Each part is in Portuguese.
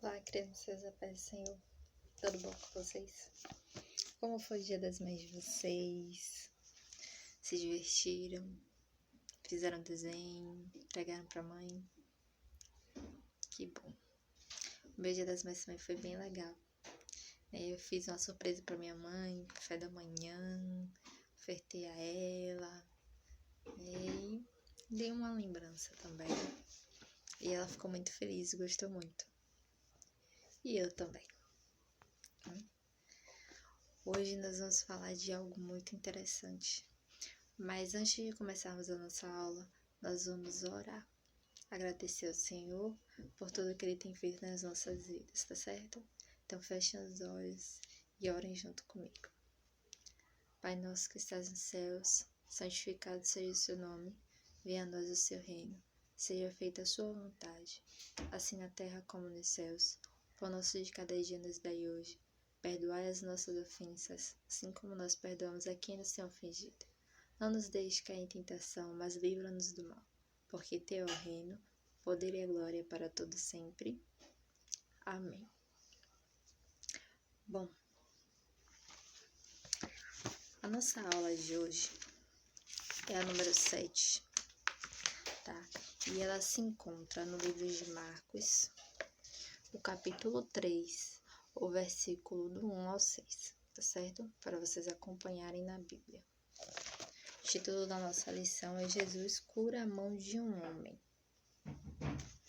Olá, crianças, a paz do Senhor. Tudo bom com vocês? Como foi o Dia das Mães de vocês? Se divertiram? Fizeram desenho? Entregaram pra mãe? Que bom. O meu Dia das Mães também foi bem legal. Eu fiz uma surpresa pra minha mãe, café da manhã, ofertei a ela e dei uma lembrança também. E ela ficou muito feliz, gostou muito. E eu também. Hoje nós vamos falar de algo muito interessante. Mas antes de começarmos a nossa aula, nós vamos orar. Agradecer ao Senhor por tudo que Ele tem feito nas nossas vidas, tá certo? Então fechem os olhos e orem junto comigo. Pai nosso que estás nos céus, santificado seja o seu nome. Venha a nós o seu reino. Seja feita a sua vontade, assim na terra como nos céus. O pão nosso de cada dia nos dai hoje. Perdoai as nossas ofensas, assim como nós perdoamos a quem nos tem ofendido. Não nos deixe cair em tentação, mas livra-nos do mal. Porque teu é o reino, o poder e a glória para todo sempre. Amém. Bom, a nossa aula de hoje é a número 7, tá? E ela se encontra no livro de Marcos, o capítulo 3, o versículo do 1 ao 6, tá certo? Para vocês acompanharem na Bíblia. O título da nossa lição é Jesus cura a mão de um homem,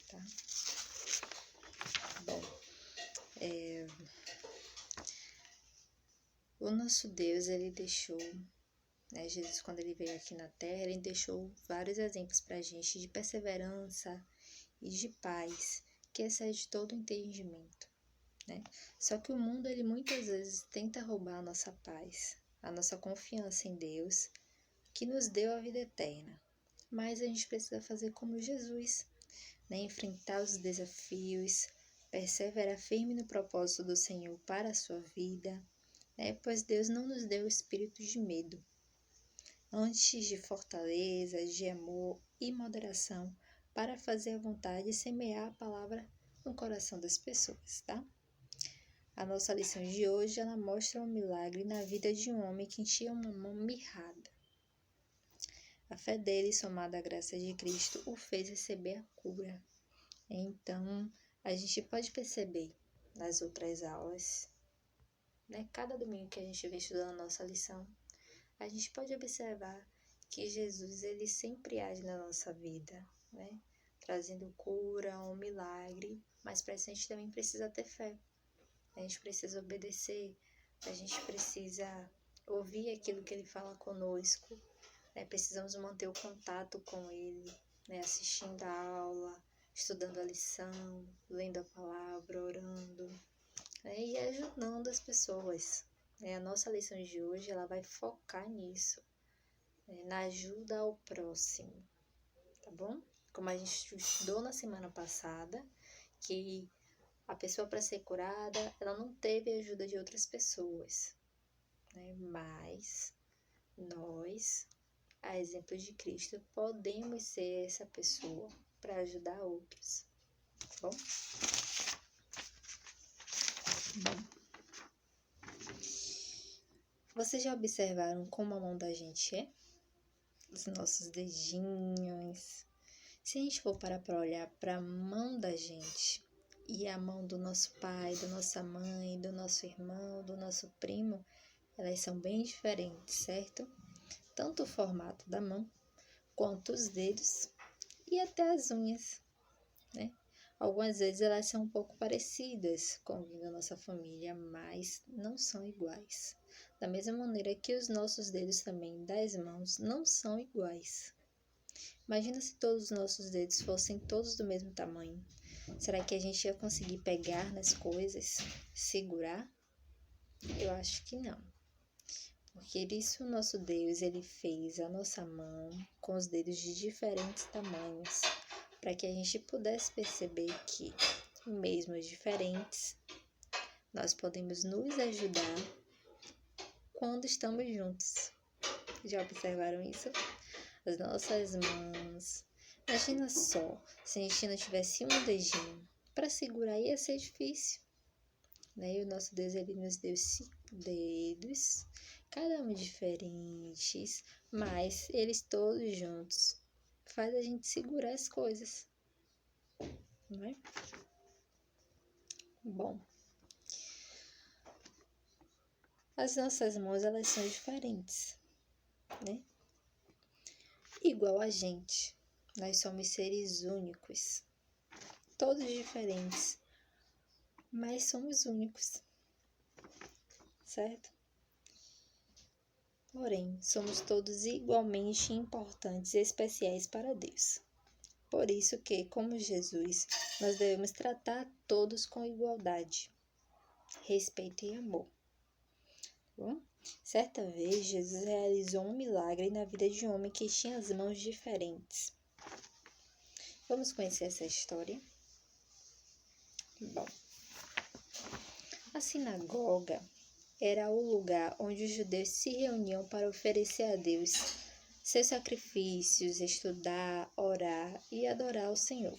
tá? Bom, o nosso Deus, ele deixou, né, Jesus, quando ele veio aqui na Terra, ele deixou vários exemplos pra gente de perseverança e de paz, que excede todo entendimento, né? Só que o mundo, ele muitas vezes tenta roubar a nossa paz, a nossa confiança em Deus, que nos deu a vida eterna. Mas a gente precisa fazer como Jesus, né? Enfrentar os desafios, perseverar firme no propósito do Senhor para a sua vida, né? Pois Deus não nos deu o espírito de medo, antes de fortaleza, de amor e moderação, para fazer a vontade e semear a palavra no coração das pessoas, tá? A nossa lição de hoje, ela mostra um milagre na vida de um homem que tinha uma mão mirrada. A fé dele, somada à graça de Cristo, o fez receber a cura. Então, a gente pode perceber nas outras aulas, né? Cada domingo que a gente vem estudando a nossa lição, a gente pode observar que Jesus, ele sempre age na nossa vida, né? Trazendo cura, um milagre, mas para isso a gente também precisa ter fé. A gente precisa obedecer, a gente precisa ouvir aquilo que ele fala conosco, né? Precisamos manter o contato com ele, né? Assistindo a aula, estudando a lição, lendo a palavra, orando, né? E ajudando as pessoas. A nossa lição de hoje, ela vai focar nisso, né? Na ajuda ao próximo, tá bom? Como a gente estudou na semana passada, que a pessoa, para ser curada, ela não teve a ajuda de outras pessoas, né? Mas nós, a exemplo de Cristo, podemos ser essa pessoa para ajudar outros, tá bom? Vocês já observaram como a mão da gente é? Os nossos dedinhos. Se a gente for parar para olhar para a mão da gente e a mão do nosso pai, da nossa mãe, do nosso irmão, do nosso primo, elas são bem diferentes, certo? Tanto o formato da mão, quanto os dedos e até as unhas, né? Algumas vezes elas são um pouco parecidas com alguém da nossa família, mas não são iguais. Da mesma maneira que os nossos dedos também das mãos não são iguais. Imagina se todos os nossos dedos fossem todos do mesmo tamanho. Será que a gente ia conseguir pegar nas coisas, segurar? Eu acho que não. Porque isso o nosso Deus, ele fez a nossa mão com os dedos de diferentes tamanhos, para que a gente pudesse perceber que, mesmo diferentes, nós podemos nos ajudar quando estamos juntos. Já observaram isso? As nossas mãos. Imagina só, se a gente não tivesse um dedinho, Para segurar ia ser difícil, né? E o nosso Deus, ele nos deu 5 dedos, cada um diferentes, mas eles todos juntos faz a gente segurar as coisas, não é? Bom, as nossas mãos, elas são diferentes, né? Igual a gente, nós somos seres únicos, todos diferentes, mas somos únicos, certo? Porém, somos todos igualmente importantes e especiais para Deus. Por isso que, como Jesus, nós devemos tratar todos com igualdade, respeito e amor. Bom, certa vez, Jesus realizou um milagre na vida de um homem que tinha as mãos diferentes. Vamos conhecer essa história? Bom, a sinagoga era o lugar onde os judeus se reuniam para oferecer a Deus seus sacrifícios, estudar, orar e adorar o Senhor.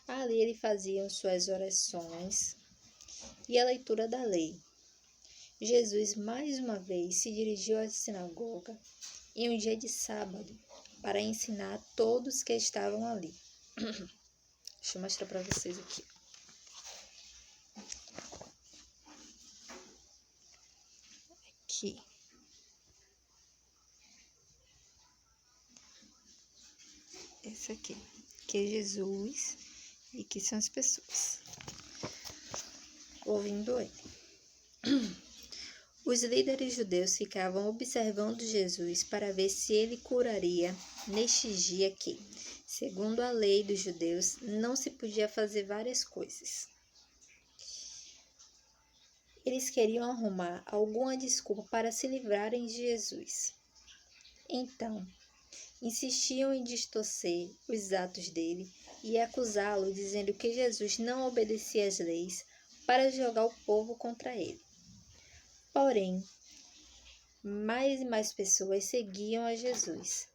Ali eles faziam suas orações e a leitura da lei. Jesus mais uma vez se dirigiu à sinagoga em um dia de sábado para ensinar a todos que estavam ali. Deixa eu mostrar para vocês aqui. Aqui. Esse aqui, que é Jesus e que são as pessoas ouvindo ele. Os líderes judeus ficavam observando Jesus para ver se ele curaria neste dia que, segundo a lei dos judeus, não se podia fazer várias coisas. Eles queriam arrumar alguma desculpa para se livrarem de Jesus. Então, insistiam em distorcer os atos dele e acusá-lo, dizendo que Jesus não obedecia às leis para jogar o povo contra ele. Porém, mais e mais pessoas seguiam a Jesus,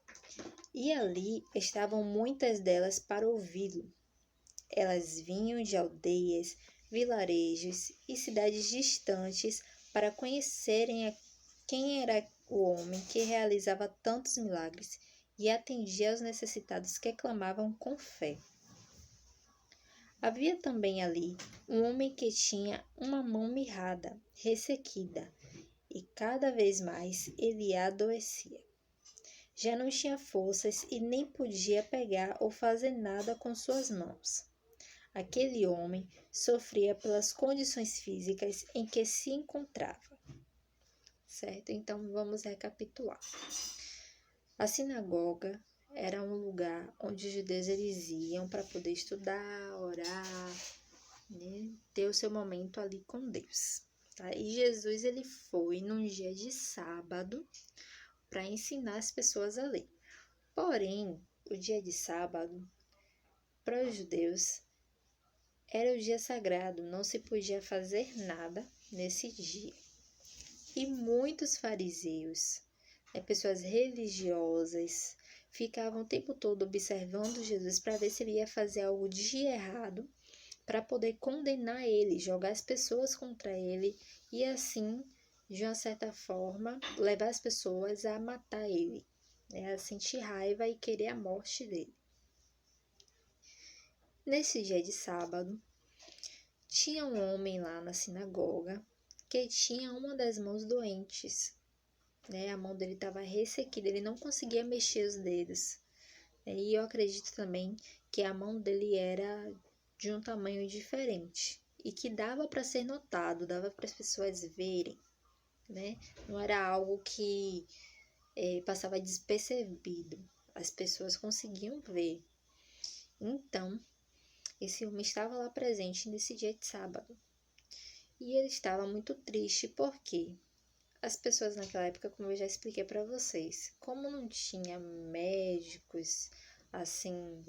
e ali estavam muitas delas para ouvi-lo. Elas vinham de aldeias, vilarejos e cidades distantes para conhecerem quem era o homem que realizava tantos milagres e atendia aos necessitados que clamavam com fé. Havia também ali um homem que tinha uma mão mirrada, ressequida, e cada vez mais ele adoecia. Já não tinha forças e nem podia pegar ou fazer nada com suas mãos. Aquele homem sofria pelas condições físicas em que se encontrava. Certo? Então, vamos recapitular. A sinagoga era um lugar onde os judeus eles iam para poder estudar, orar, né? Ter o seu momento ali com Deus. Tá? E Jesus ele foi num dia de sábado para ensinar as pessoas a ler. Porém, o dia de sábado, para os judeus, era o dia sagrado, não se podia fazer nada nesse dia. E muitos fariseus, pessoas religiosas, ficavam o tempo todo observando Jesus para ver se ele ia fazer algo de errado, para poder condenar ele, jogar as pessoas contra ele e assim, de uma certa forma, levar as pessoas a matar ele, né, a sentir raiva e querer a morte dele. Nesse dia de sábado, tinha um homem lá na sinagoga que tinha uma das mãos doentes, né? A mão dele estava ressequida, ele não conseguia mexer os dedos. E eu acredito também que a mão dele era de um tamanho diferente e que dava para ser notado, dava para as pessoas verem, né? Não era algo que passava despercebido, as pessoas conseguiam ver. Então, esse homem estava lá presente nesse dia de sábado e ele estava muito triste porque as pessoas naquela época, como eu já expliquei para vocês, como não tinha médicos assim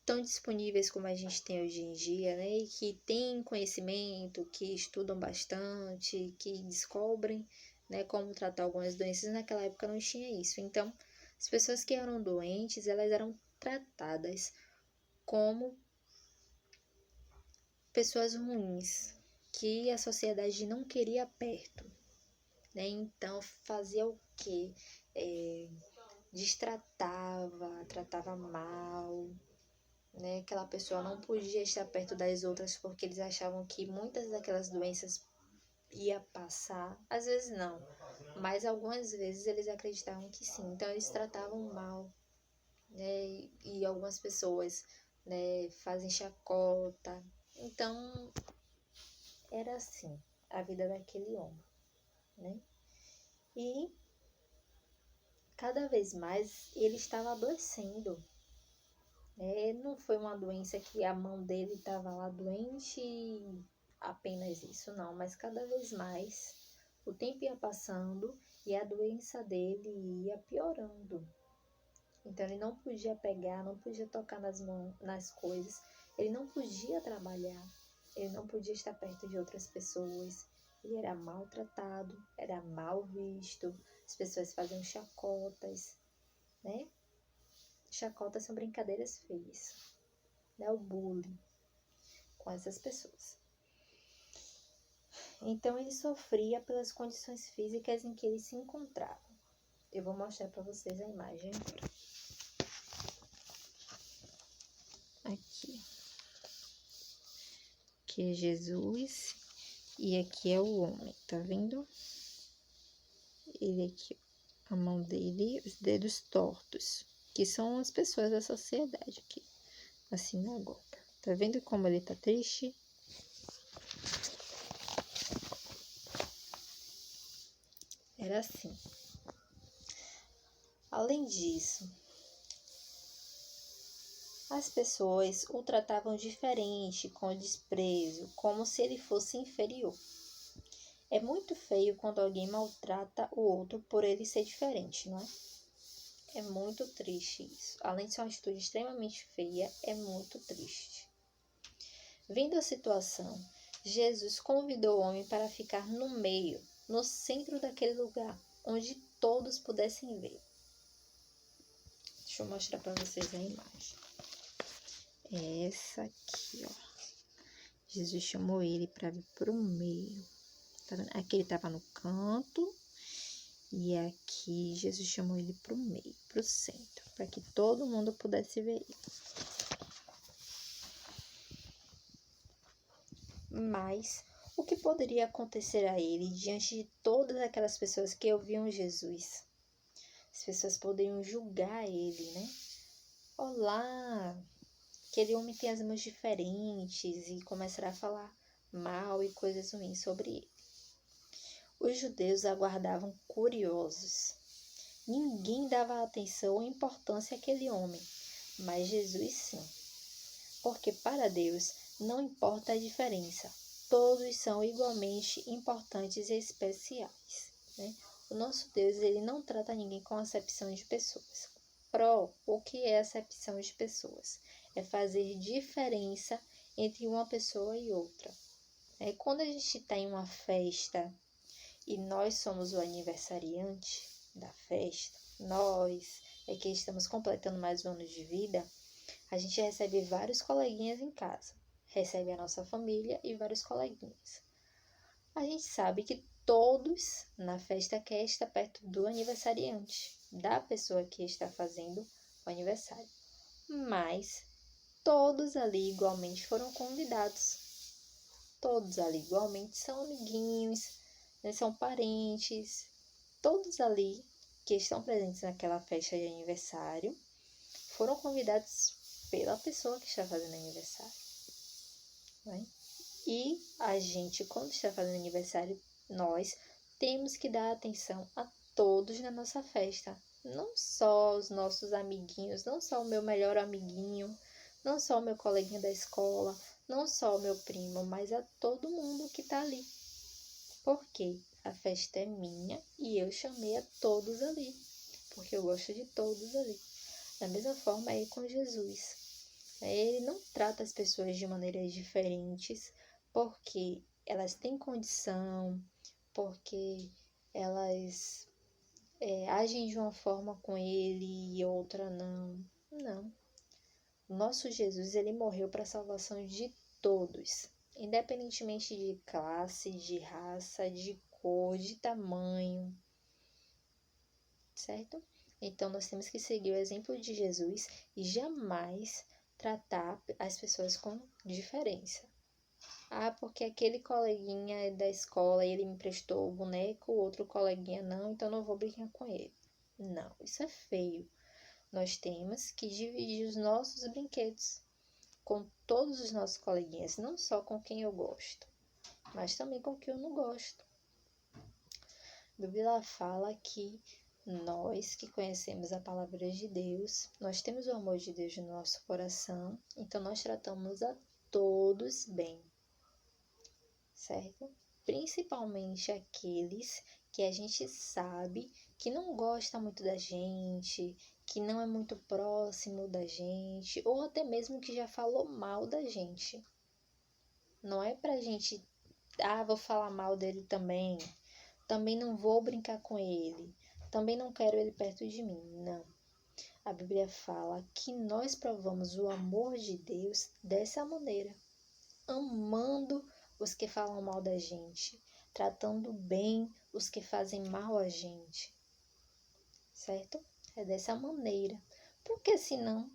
tão disponíveis como a gente tem hoje em dia, né, e que têm conhecimento, que estudam bastante, que descobrem, né, como tratar algumas doenças, naquela época não tinha isso. Então, as pessoas que eram doentes, elas eram tratadas como pessoas ruins que a sociedade não queria perto, né? Então fazia o quê? Destratava, tratava mal, né? Aquela pessoa não podia estar perto das outras porque eles achavam que muitas daquelas doenças ia passar. Às vezes não, mas algumas vezes eles acreditavam que sim. Então eles tratavam mal, né? E algumas pessoas, né, fazem chacota. Então era assim a vida daquele homem, né? E cada vez mais ele estava adoecendo. Não foi uma doença que a mão dele estava lá doente e apenas isso, não. Mas cada vez mais o tempo ia passando e a doença dele ia piorando. Então ele não podia pegar, não podia tocar nas mãos, nas coisas, ele não podia trabalhar, ele não podia estar perto de outras pessoas. Ele era maltratado, era mal visto, as pessoas faziam chacotas, né? Chacotas são brincadeiras feias, né? O bullying com essas pessoas. Então ele sofria pelas condições físicas em que ele se encontrava. Eu vou mostrar para vocês a imagem agora. Aqui. Aqui é Jesus e aqui é o homem, tá vendo? Ele aqui, a mão dele, os dedos tortos, que são as pessoas da sociedade aqui, a sinagoga. Tá vendo como ele tá triste? Era assim. Além disso, as pessoas o tratavam diferente, com desprezo, como se ele fosse inferior. É muito feio quando alguém maltrata o outro por ele ser diferente, não é? É muito triste isso. Além de ser uma atitude extremamente feia, é muito triste. Vendo a situação, Jesus convidou o homem para ficar no meio, no centro daquele lugar, onde todos pudessem ver. Deixa eu mostrar para vocês a imagem. É essa aqui, ó. Jesus chamou ele para vir para o meio. Tá vendo? Aqui ele estava no canto. E aqui Jesus chamou ele para o meio, para o centro, para que todo mundo pudesse ver ele. Mas o que poderia acontecer a ele diante de todas aquelas pessoas que ouviam Jesus? As pessoas poderiam julgar ele, né? Olá, aquele homem tem as mãos diferentes e começará a falar mal e coisas ruins sobre ele. Os judeus aguardavam curiosos. Ninguém dava atenção ou importância àquele homem, mas Jesus sim. Porque para Deus não importa a diferença, todos são igualmente importantes e especiais, né? O nosso Deus, ele não trata ninguém com acepção de pessoas. O que é acepção de pessoas? É fazer diferença entre uma pessoa e outra. Quando a gente está em uma festa e nós somos o aniversariante da festa, nós que estamos completando mais um ano de vida, a gente recebe vários coleguinhas em casa, recebe a nossa família e vários coleguinhas. A gente sabe que todos na festa querem estar perto do aniversariante, da pessoa que está fazendo o aniversário, mas todos ali igualmente foram convidados, todos ali igualmente são amiguinhos, né, são parentes, todos ali que estão presentes naquela festa de aniversário foram convidados pela pessoa que está fazendo aniversário, né? E a gente, quando está fazendo aniversário, nós temos que dar atenção a todos na nossa festa, não só os nossos amiguinhos, não só o meu melhor amiguinho, não só o meu coleguinha da escola, não só o meu primo, mas a todo mundo que está ali. Porque a festa é minha e eu chamei a todos ali, porque eu gosto de todos ali. Da mesma forma é com Jesus. Ele não trata as pessoas de maneiras diferentes, porque elas têm condição, porque elas agem de uma forma com ele e outra não. Não. O nosso Jesus, ele morreu para a salvação de todos. independentemente de classe, de raça, de cor, de tamanho, certo? Então, nós temos que seguir o exemplo de Jesus e jamais tratar as pessoas com diferença. Ah, porque aquele coleguinha da escola, ele me prestou o boneco, o outro coleguinha não, então não vou brincar com ele. Não, isso é feio. Nós temos que dividir os nossos brinquedos com todos os nossos coleguinhas, não só com quem eu gosto, mas também com quem eu não gosto. A Bíblia fala que nós que conhecemos a palavra de Deus, nós temos o amor de Deus no nosso coração, então nós tratamos a todos bem, certo? Principalmente aqueles que a gente sabe que não gosta muito da gente, que não é muito próximo da gente, ou até mesmo que já falou mal da gente. Não é pra gente, vou falar mal dele também, também não vou brincar com ele, também não quero ele perto de mim. Não. A Bíblia fala que nós provamos o amor de Deus dessa maneira, amando os que falam mal da gente, tratando bem os que fazem mal a gente, certo? É dessa maneira. Porque senão,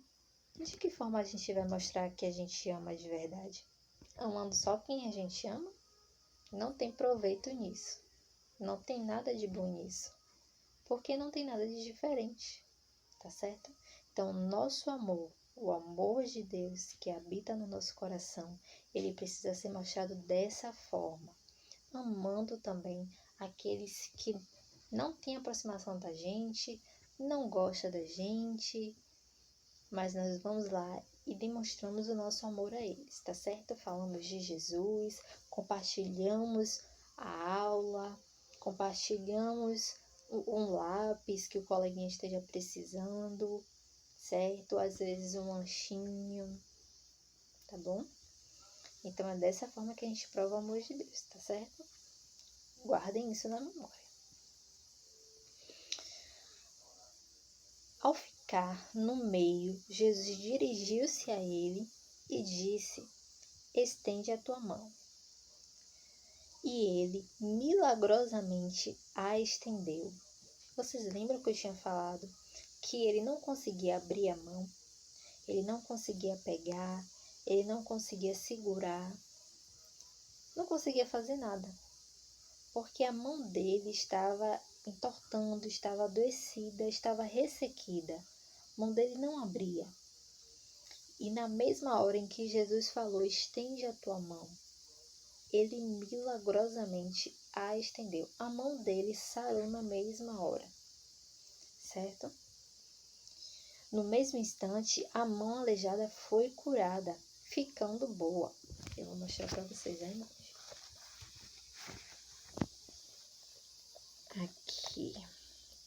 de que forma a gente vai mostrar que a gente ama de verdade? Amando só quem a gente ama? Não tem proveito nisso. Não tem nada de bom nisso. Porque não tem nada de diferente, tá certo? Então, nosso amor, o amor de Deus que habita no nosso coração, ele precisa ser mostrado dessa forma, amando também aqueles que não têm aproximação da gente, não gostam da gente, mas nós vamos lá e demonstramos o nosso amor a eles, tá certo? Falamos de Jesus, compartilhamos a aula, compartilhamos um lápis que o coleguinha esteja precisando, certo? Às vezes um lanchinho, tá bom? Então é dessa forma que a gente prova o amor de Deus, tá certo? Guardem isso na memória. Ao ficar no meio, Jesus dirigiu-se a ele e disse: estende a tua mão. E ele milagrosamente a estendeu. Vocês lembram que eu tinha falado que ele não conseguia abrir a mão? Ele não conseguia pegar, ele não conseguia segurar, não conseguia fazer nada, porque a mão dele estava entortando, estava adoecida, estava ressequida. A mão dele não abria. E na mesma hora em que Jesus falou, estende a tua mão, ele milagrosamente a estendeu. A mão dele sarou na mesma hora, certo? No mesmo instante, a mão aleijada foi curada, ficando boa. Eu vou mostrar para vocês a imagem. Aqui,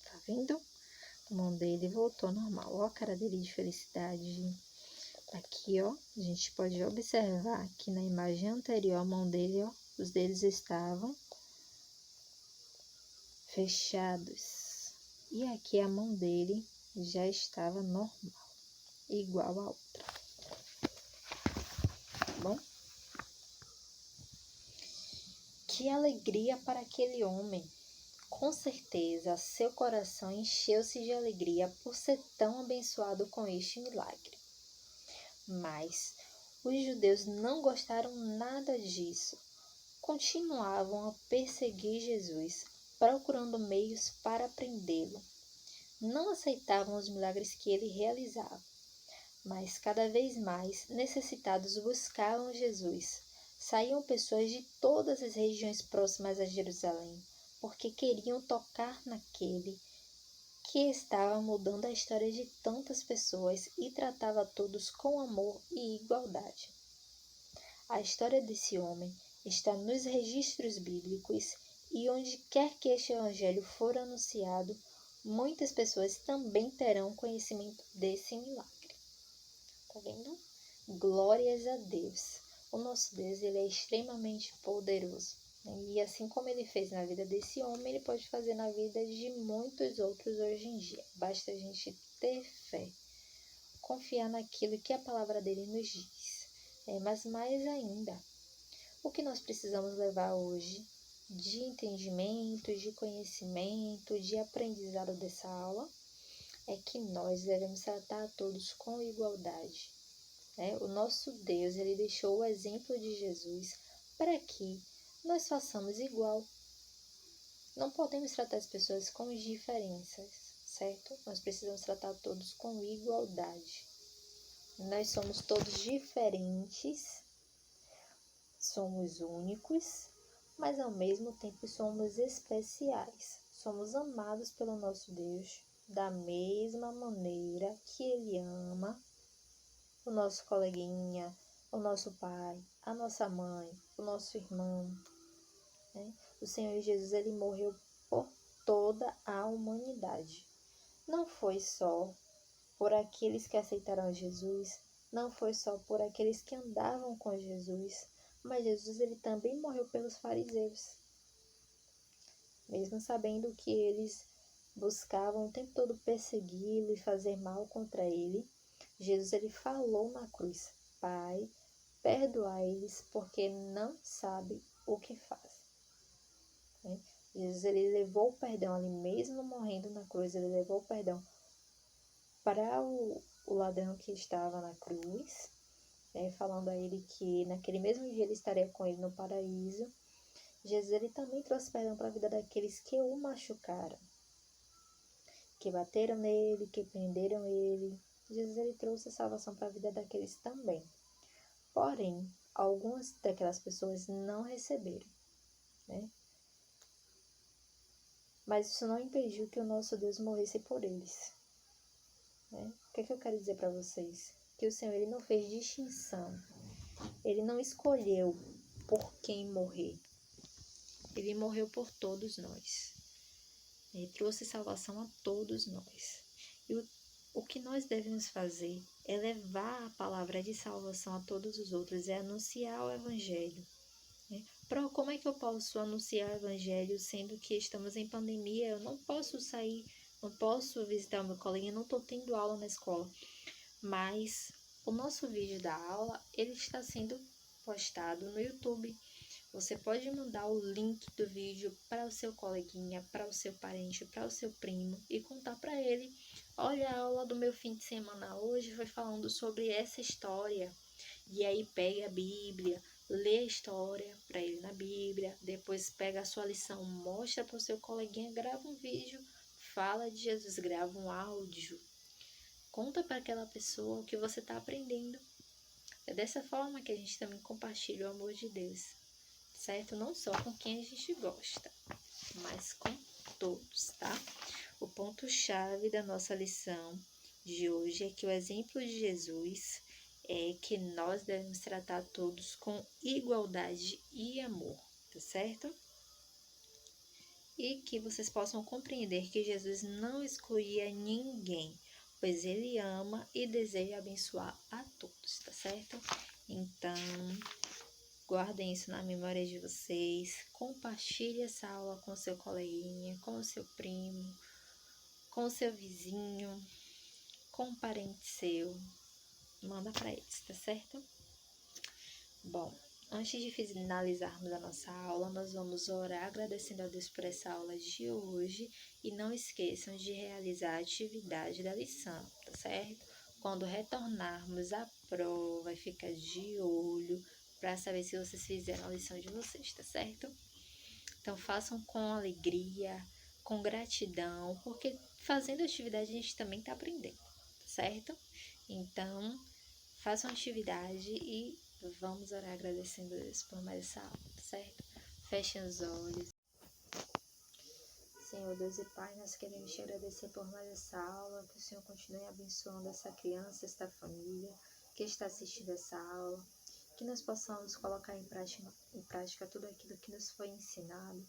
tá vendo? A mão dele voltou normal. Ó a cara dele de felicidade. Aqui, ó, a gente pode observar que na imagem anterior, a mão dele, ó, os dedos estavam fechados. E aqui a mão dele já estava normal, igual a outra. Tá bom? Que alegria para aquele homem! Com certeza, seu coração encheu-se de alegria por ser tão abençoado com este milagre. Mas os judeus não gostaram nada disso. Continuavam a perseguir Jesus, procurando meios para prendê-lo. Não aceitavam os milagres que ele realizava, mas cada vez mais necessitados buscavam Jesus. Saíam pessoas de todas as regiões próximas a Jerusalém, porque queriam tocar naquele que estava mudando a história de tantas pessoas e tratava todos com amor e igualdade. A história desse homem está nos registros bíblicos e onde quer que este evangelho for anunciado, muitas pessoas também terão conhecimento desse milagre. Tá vendo? Glórias a Deus. O nosso Deus, ele é extremamente poderoso. E assim como ele fez na vida desse homem, ele pode fazer na vida de muitos outros hoje em dia. Basta a gente ter fé, confiar naquilo que a palavra dele nos diz. Mas mais ainda, O que nós precisamos levar hoje de entendimento, de conhecimento, de aprendizado dessa aula é que nós devemos tratar a todos com igualdade. O nosso Deus, ele deixou o exemplo de Jesus para que nós façamos igual. Não podemos tratar as pessoas com diferenças, certo? Nós precisamos tratar todos com igualdade. Nós somos todos diferentes, somos únicos, mas ao mesmo tempo somos especiais. Somos amados pelo nosso Deus da mesma maneira que Ele ama o nosso coleguinha, o nosso pai, a nossa mãe, o nosso irmão. O Senhor Jesus, ele morreu por toda a humanidade. Não foi só por aqueles que aceitaram Jesus, não foi só por aqueles que andavam com Jesus, mas Jesus, ele também morreu pelos fariseus. Mesmo sabendo que eles buscavam o tempo todo persegui-lo e fazer mal contra ele, Jesus, ele falou na cruz: Pai, perdoa eles porque não sabem o que fazem. Jesus, ele levou o perdão ali mesmo morrendo na cruz, ele levou o perdão para o ladrão que estava na cruz, falando a ele que naquele mesmo dia ele estaria com ele no paraíso. Jesus, ele também trouxe perdão para a vida daqueles que o machucaram, que bateram nele, que prenderam ele. Jesus, ele trouxe a salvação para a vida daqueles também. Porém, algumas daquelas pessoas não receberam, Mas isso não impediu que o nosso Deus morresse por eles. O que eu quero dizer para vocês? Que o Senhor, ele não fez distinção. Ele não escolheu por quem morrer. Ele morreu por todos nós. Ele trouxe salvação a todos nós. E o que nós devemos fazer é levar a palavra de salvação a todos os outros, é anunciar o Evangelho. Como é que eu posso anunciar o Evangelho sendo que estamos em pandemia? Eu não posso sair, não posso visitar o meu coleguinha, não estou tendo aula na escola. Mas o nosso vídeo da aula, ele está sendo postado no YouTube. Você pode mandar o link do vídeo para o seu coleguinha, para o seu parente, para o seu primo e contar para ele: olha, a aula do meu fim de semana hoje foi falando sobre essa história. E aí pega a Bíblia, lê a história para ele na Bíblia, depois pega a sua lição, mostra para o seu coleguinha, grava um vídeo, fala de Jesus, grava um áudio. Conta para aquela pessoa o que você está aprendendo. É dessa forma que a gente também compartilha o amor de Deus, certo? Não só com quem a gente gosta, mas com todos, tá? O ponto-chave da nossa lição de hoje é que o exemplo de Jesus é que nós devemos tratar todos com igualdade e amor, tá certo? E que vocês possam compreender que Jesus não excluía ninguém, pois ele ama e deseja abençoar a todos, tá certo? Então, guardem isso na memória de vocês, compartilhe essa aula com o seu coleguinha, com o seu primo, com o seu vizinho, com um parente seu, manda para eles, tá certo? Bom, antes de finalizarmos a nossa aula, nós vamos orar agradecendo a Deus por essa aula de hoje e não esqueçam de realizar a atividade da lição, tá certo? Quando retornarmos à prova, fica de olho para saber se vocês fizeram a lição de vocês, tá certo? Então, façam com alegria, com gratidão, porque fazendo atividade a gente também está aprendendo, tá certo? Então, façam atividade e vamos orar agradecendo a Deus por mais essa aula, tá certo? Fechem os olhos. Senhor Deus e Pai, nós queremos te agradecer por mais essa aula, que o Senhor continue abençoando essa criança, esta família que está assistindo essa aula, que nós possamos colocar em prática tudo aquilo que nos foi ensinado,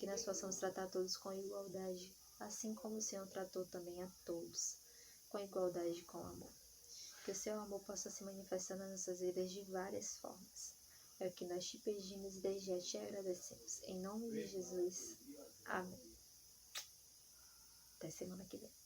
que nós possamos tratar todos com igualdade, assim como o Senhor tratou também a todos, com igualdade e com amor. Que o seu amor possa se manifestar nas nossas vidas de várias formas. É o que nós te pedimos e desde já te agradecemos. Em nome de Jesus. Amém. Até semana que vem.